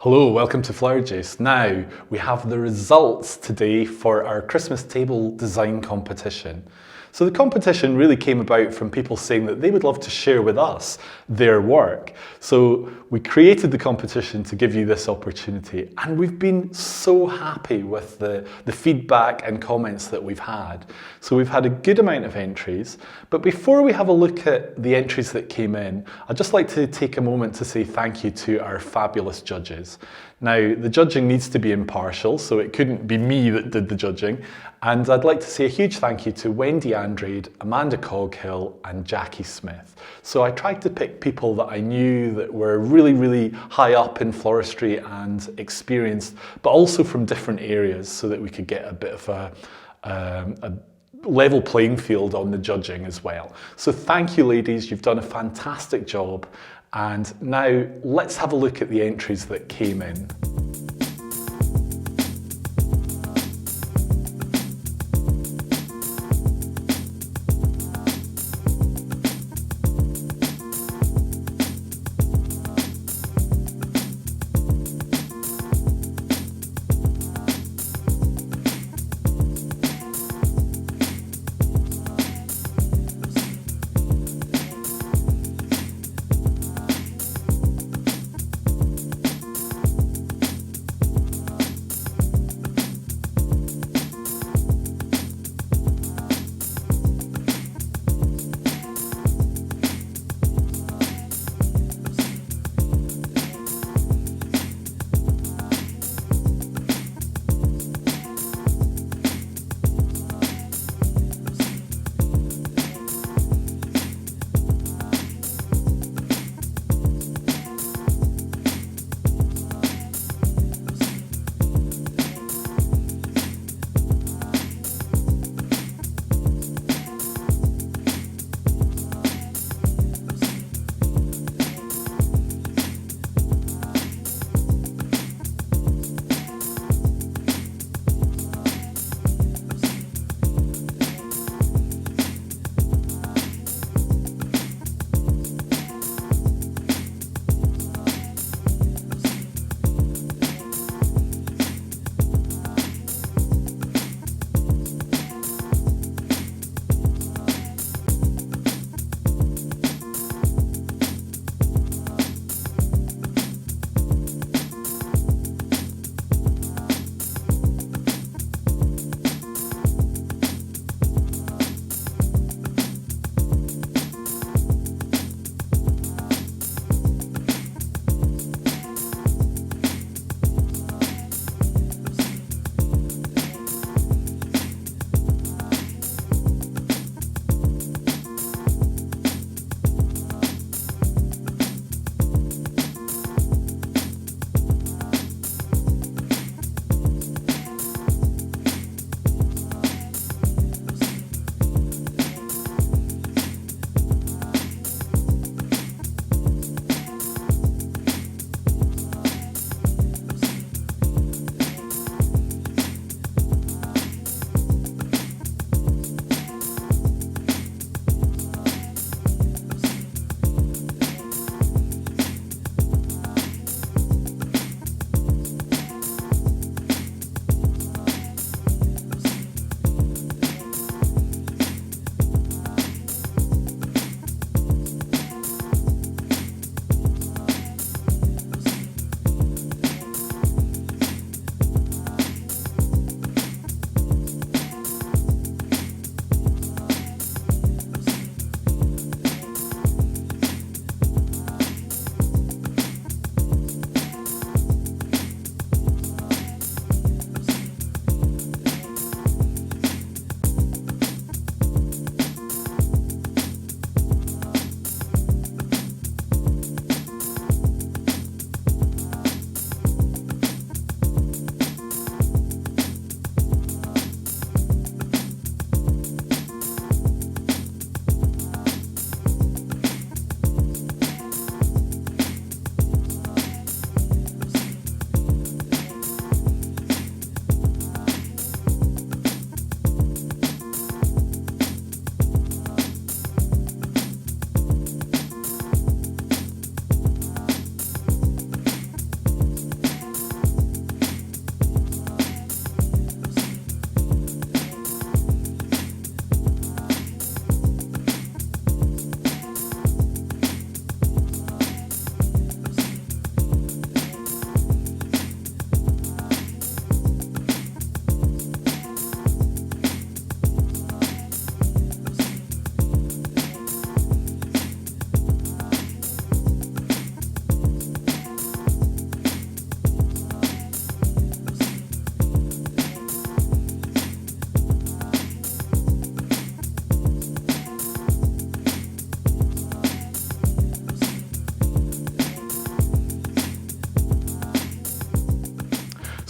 Hello, welcome to Flower Juice. Now, we have the results today for our Christmas table design competition. So the competition really came about from people saying that they would love to share with us their work. So we created the competition to give you this opportunity, and we've been so happy with the feedback and comments that we've had. So we've had a good amount of entries, but before we have a look at the entries that came in, I'd just like to take a moment to say thank you to our fabulous judges. Now, the judging needs to be impartial, so it couldn't be me that did the judging. And I'd like to say a huge thank you to Wendy, Andrade, Amanda Coghill, and Jackie Smith. So I tried to pick people that I knew that were really high up in floristry and experienced, but also from different areas so that we could get a bit of a level playing field on the judging as well. So thank you, ladies, you've done a fantastic job. And now let's have a look at the entries that came in.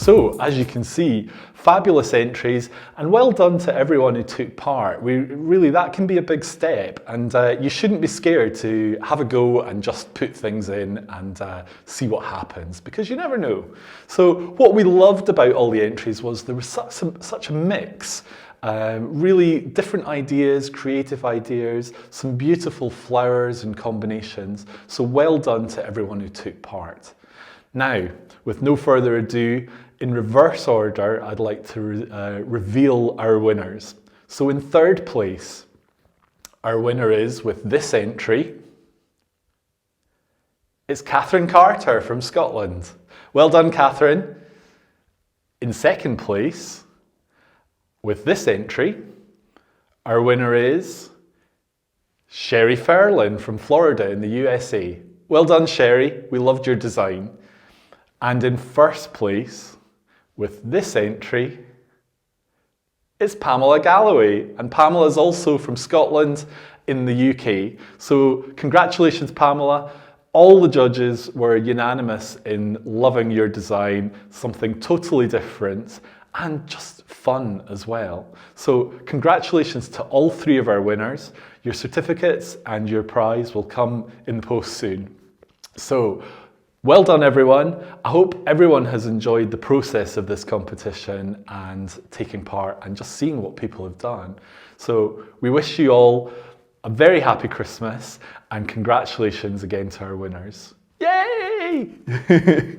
So, as you can see, fabulous entries, and well done to everyone who took part. Really, that can be a big step, and you shouldn't be scared to have a go and just put things in and see what happens, because you never know. So, what we loved about all the entries was there was such a mix. Really different ideas, creative ideas, some beautiful flowers and combinations. So well done to everyone who took part. Now, with no further ado, in reverse order, I'd like to reveal our winners. So in third place, our winner is, with this entry, it's Catherine Carter from Scotland. Well done, Catherine. In second place, with this entry, our winner is Sherry Ferlin from Florida in the USA. Well done, Sherry. We loved your design. And in first place, with this entry, it's Pamela Galloway. And Pamela is also from Scotland in the UK. So congratulations, Pamela. All the judges were unanimous in loving your design, something totally different and just fun as well. So congratulations to all three of our winners. Your certificates and your prize will come in the post soon. So well done, everyone. I hope everyone has enjoyed the process of this competition and taking part and just seeing what people have done. So we wish you all a very happy Christmas and congratulations again to our winners. Yay!